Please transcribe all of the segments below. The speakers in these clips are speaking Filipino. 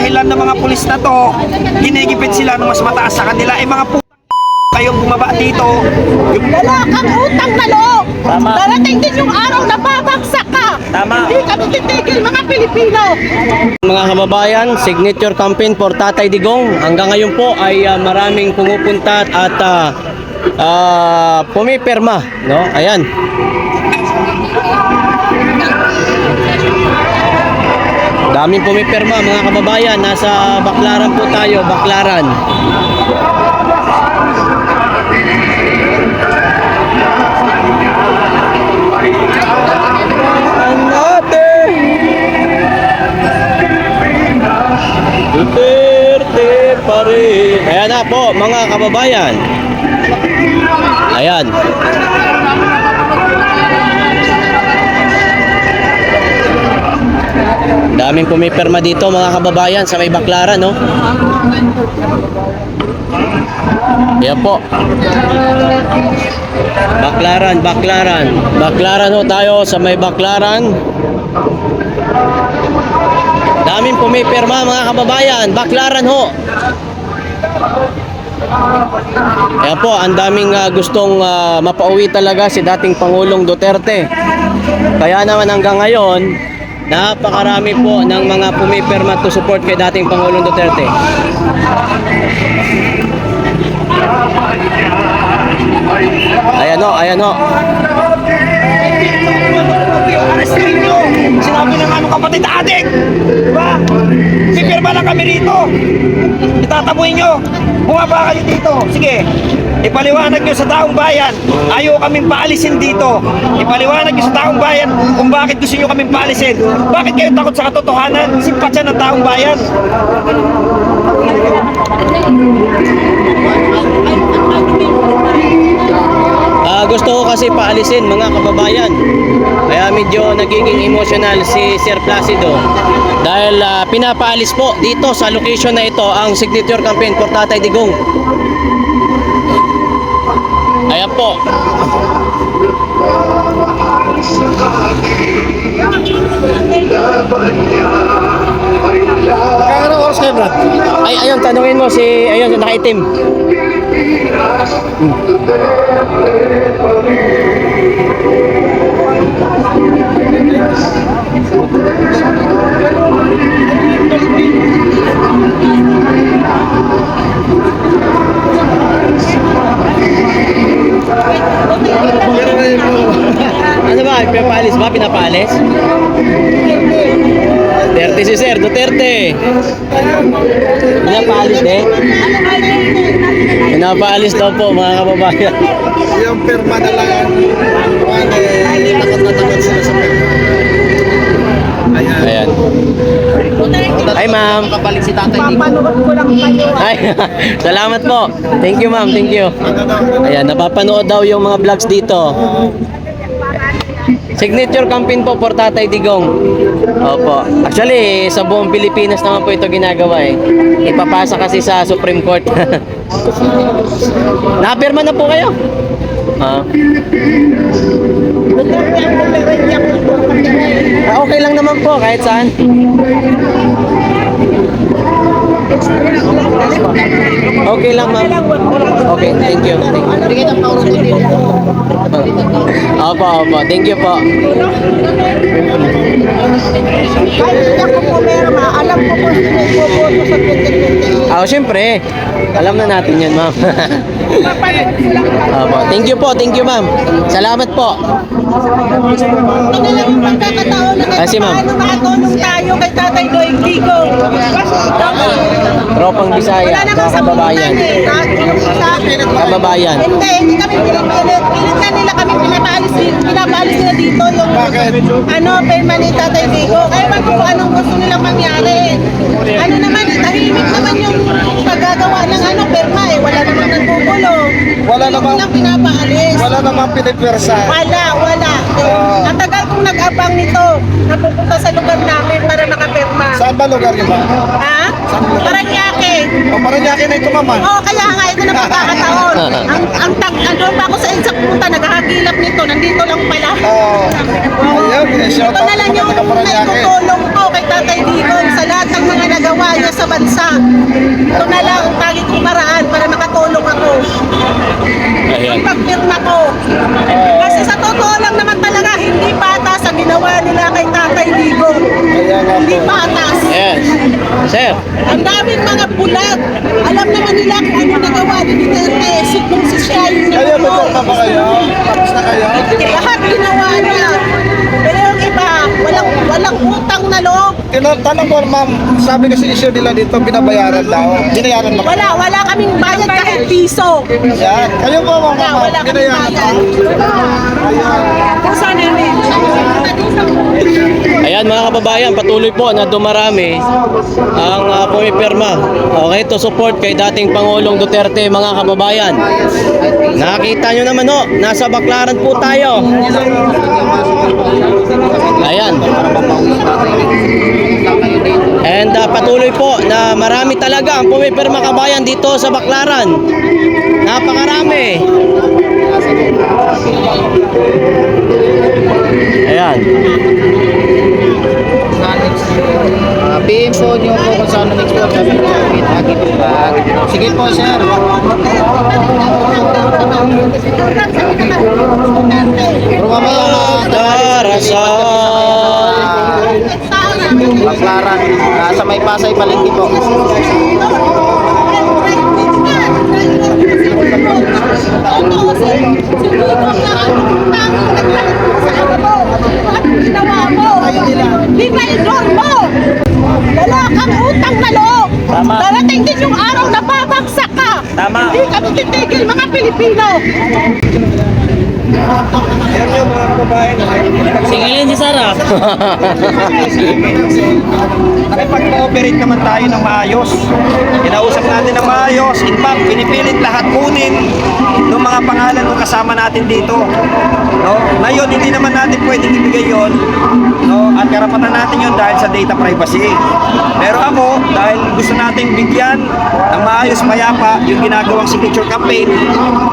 dahilan ng mga pulis na to, ginigipit sila ng mas mataas sa kanila. Eh mga kayong bumaba dito. Wala kang utang na loob. Tama. Darating din yung araw na babagsak ka. Tama. Hindi kami titigil mga Pilipino. Mga kababayan, signature campaign for Tatay Digong. Hanggang ngayon po ay maraming pumupunta at pumipirma, no? Ayan. Daming pumipirma mga kababayan. Nasa Baclaran po tayo, Baclaran. Duterte pa rin. Ayan na po mga kababayan. Ayan. Daming pumipirma dito mga kababayan sa may Baclaran, no? Ayan po. Baclaran, Baclaran. Baclaran ho tayo sa may Baclaran. Daming pumipirma mga kababayan. Baclaran ho. Ayan po, ang daming gustong mapauwi talaga si dating Pangulong Duterte. Kaya naman hanggang ngayon, napakarami po ng mga pumipirma to support kay dating Pangulong Duterte. Ayan o, ayan o. Sinabi ng ano kapatid adik, diba? Pipirma lang kami rito. Itatabuhin nyo. Bumaba kayo dito. Sige, ipaliwanag nyo sa taong bayan. Ayaw kaming paalisin dito. Ipaliwanag nyo sa taong bayan kung bakit gusto nyo kaming paalisin. Bakit kayo takot sa katotohanan? Simpatya ng taong bayan. Gusto ko kasi paalisin mga kababayan. Kaya medyo nagiging emotional si Sir Placido. Dahil pinapaalis po dito sa location na ito ang signature campaign for Tatay Digong. Ayan po. Kaya oras kayo, Brad? Ay, ayun, tanungin mo si, ayun, nakaitim. Ano ba? Pinapaalis ba? Pinapaalis? Duterte si Sir, Duterte. Pinapaalis din? Pinapaalis daw po mga kababayan. Yung pirma na lang. Takot na takot sila sa pirma. Ayan. Ay ma'am. Kapalik si Tatay Digong. Papanood ko lang kayo. Ay, salamat po. Thank you ma'am, thank you. Ayan, napapanood daw yung mga vlogs dito. Signature campaign po for Tatay Digong. Opo. Actually, sa buong Pilipinas naman po ito ginagawa eh. Ipapasa kasi sa Supreme Court. Napirma na po kayo? Okay lang naman po kahit saan. Okay lang ma'am. Okay, thank you. Opo, opo. Thank you po. Kahit hindi ako pumirma, alam ko kung sino ipoboto sa 2028. Siyempre. Alam na natin yun, ma'am. Papanood ko lang kayo. Opo. Thank you po, ma'am. Salamat po. Ito na lang yung pagkakataon na kahit Si ma'am. paano makatulong tayo kay Tatay Digong. Tropang Wala Bisaya, naman sa kababayan. Kababayan. Hindi kami pinipilit. Pilit na nila kami pinapaalis nila dito yung pirma ni Tatay Digong. Kaya wag kung anong gusto nilang mangyari. Ano naman, tahimik naman yung paggagawa ng pirma eh. Wala naman nagkukulong. Wala namang- Lang pinapaalis. Wala namang pinipwersa. Wala. Ang tagal kong nag-abang nito. Napupunta sa lugar namin para makapirma. Saan ba lugar niyo ba? Ha? Paranaque. O Paranaque na ito, mama. Oo, kaya nga ito na pagkakataon. Andun pa ako sa Insak punta, nagkakagilap nito, nandito lang pala. Ayun, shout Ito out na lang sa yung mga taga Paranaque. naitutulong ko kay Tatay Digong sa lahat ng mga nagawa niya sa bansa. Ito na lang ang tanging kong paraan para makatulong ako. Ayan. Pagpirma ko. Kasi sa totoo lang naman talaga, hindi patas ang ginawa nila kay Tatay Digo. Hindi patas. Yes. Sir. Ang daming mga bulag. Alam naman nila kung ano nagawa ni Duterte. Kung si siya yung Kayo, ba kayo? Tapos na kayo? lahat ginawa niya. Pero yung iba, walang utang na loob. Tanong ko, ma'am, sabi kasi issue nila dito, binabayaran daw. Binayaran ba? Wala kaming bayad kahit piso. Yan. Kayo po, ma'am, Wala kaming binayaran bayad. Kung saan hindi. Ayan mga kababayan, patuloy po na dumarami ang pumipirma. Okay, to support kay dating Pangulong Duterte mga kababayan. Nakita nyo naman ho, nasa Baclaran po tayo. Ayan. And patuloy po na marami talaga ang pumipirma kabayan dito sa Baclaran. Napakarami. Ayan. PM po niyo po kung saan next po kami sige po, sir. Pero mamaya Darasan. Baclaran, sa may Pasay Palengke po. Di ba ignore mo? Wala kang utang na loob. Darating din yung araw na babagsak ka. Hindi kami titigil mga Pilipino. Ayan yung mga kababayan. Singilin si Sarah. Nakipag-cooperate naman tayo ng maayos. Kinausap natin ng maayos. In fact, pinipilit lahat kunin ng mga pangalan ng kasama natin dito. No? Ngayon, hindi naman natin pwedeng ibigay yon. No? At karapatan natin yon dahil sa data privacy. Pero ako, dahil gusto nating bigyan ng maayos mayapa yung ginagawang signature campaign,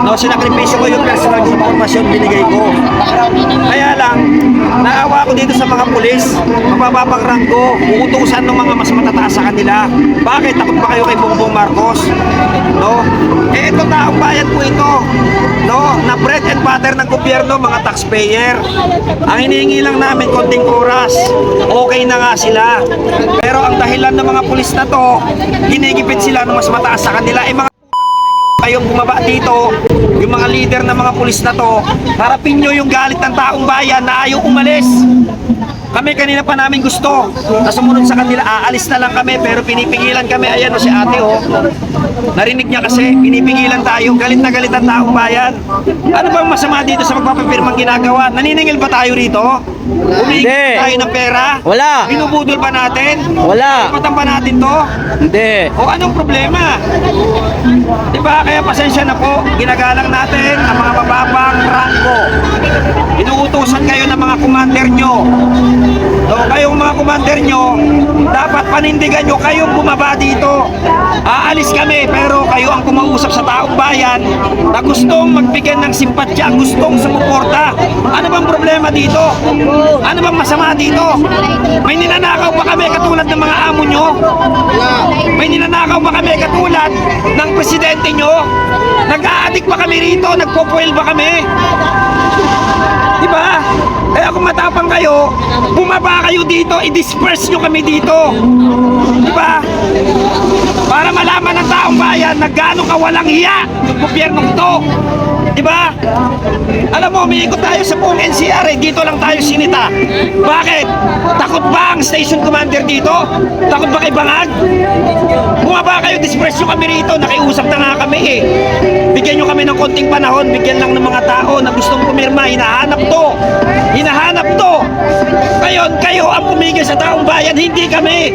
no? Sinakripisyo ko yung personal information binigay ko. Kaya lang, naawa ko dito sa mga pulis, mabababang ranggo, uutusan ng mga mas matataas sa kanila. Bakit? Takot ba kayo kay Bongbong Marcos? No? Eh, ito taong bayan po ito. No? Na bread and butter ng gobyerno, mga taxpayer. Ang hinihingi lang namin konting oras. Okay na nga sila. Pero ang dahilan ng mga pulis na to, ginigipit sila ng mas mataas sa kanila. Eh, mga kayong bumaba dito, yung mga leader ng mga pulis na to, harapin nyo yung galit ng taong bayan na ayaw umalis. Kami kanina pa namin gusto na sumunod sa kanila, aalis na lang kami pero pinipigilan kami. Ayan o si ate o. Narinig niya kasi, pinipigilan tayo, galit na galit ang taong bayan. Ano bang masama dito sa magpapapirmang ginagawa? Naniningil ba tayo rito? Humingi Hindi. tayo ng pera? Wala. Binubudol ba natin? Wala. Kapatan ba natin to? Hindi. O anong problema? Diba? Kaya pasensya na po, ginagalang natin ang mga mababang rangko. Inuutosan kayo ng mga commander nyo. So, kayong mga commander nyo, dapat panindigan nyo kayong bumaba dito. Aalis kami, pero kayo ang kumausap sa taong bayan na gustong magbigyan ng simpatya, gustong sumuporta. Ano bang problema dito? Ano bang masama dito? May ninanakaw ba kami katulad ng mga amo nyo? May ninanakaw ba kami katulad ng presidente nyo? Nag-a-addict ba kami rito? Nagpo-foil ba kami? Diba? Kaya kung matapang kayo, bumaba kayo dito, i-disperse nyo kami dito. Diba? Para malaman ng taong bayan na gaano kawalang hiya yung gobyernong to. Diba? Alam mo, umiikot tayo sa buong NCR, dito lang tayo sinita. Bakit? Takot ba ang station commander dito? Takot ba kay Bangag? Bumaba kayo, disperse nyo kami rito, nakiusap na nga kami eh. Bigyan nyo kami ng konting panahon, bigyan lang ng mga tao na gustong pumirma, hinahanap to. Hinahanap to. Ngayon, kayo ang pumigil sa taong bayan, hindi kami.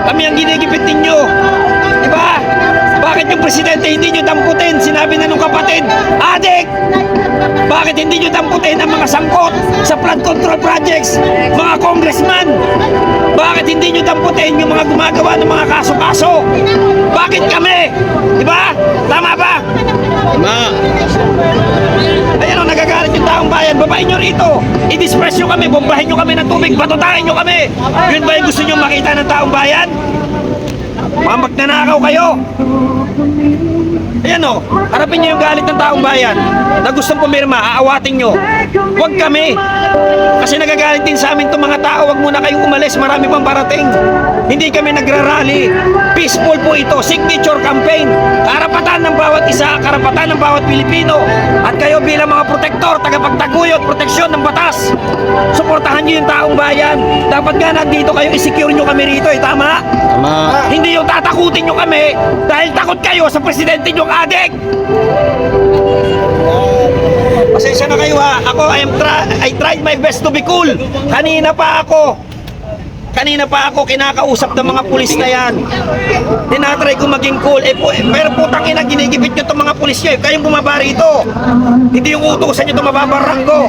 Kami ang ginigipit ninyo. Diba? Bakit yung presidente hindi nyo damputin? Sinabi na nung kapatid, adik! Bakit hindi nyo damputin ang mga sangkot sa flood control projects? Mga congressman! Bakit hindi nyo damputin yung mga gumagawa ng mga kaso-kaso? Bakit kami? Diba? Tama ba? Ma. Ayan o, nagagalit yung taong bayan. Babain nyo rito. I-disperse nyo kami, bombahin nyo kami ng tubig, batutahin nyo kami. Yun ba yung gusto nyo makita ng taong bayan? Mga magnanakaw kayo. Ayan o, harapin nyo yung galit ng taong bayan na gustong pumirma, aawatin nyo. Huwag kami. Kasi nagagalit din sa amin itong mga tao. Huwag muna kayong umalis, marami pang parating. Hindi kami nagrarally. Peaceful po ito, signature campaign. Karapatan ng bawat isa, karapatan ng bawat Pilipino. At kayo bilang mga protektor, tagapagtaguyod, proteksyon ng batas. Suportahan nyo yung taong bayan. Dapat nga nandito kayo, isecure nyo kami rito, tama? Tama. Hindi yung tatakutin nyo kami dahil takot kayo sa presidente nyong adik. Pasensya na kayo ha. Ako, I tried my best to be cool. Kanina pa ako kinakausap ng mga pulis na yan. Tinatry ko maging cool. Pero putang ina, ginigipit nyo itong mga pulis nyo. Kayong bumaba rito. Hindi yung utusan nyo itong mababaranggo.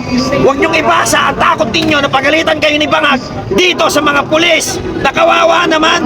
Huwag nyong ipasa ang takot ninyo na pagalitan kayo ni Bangag dito sa mga pulis. Nakawawa naman.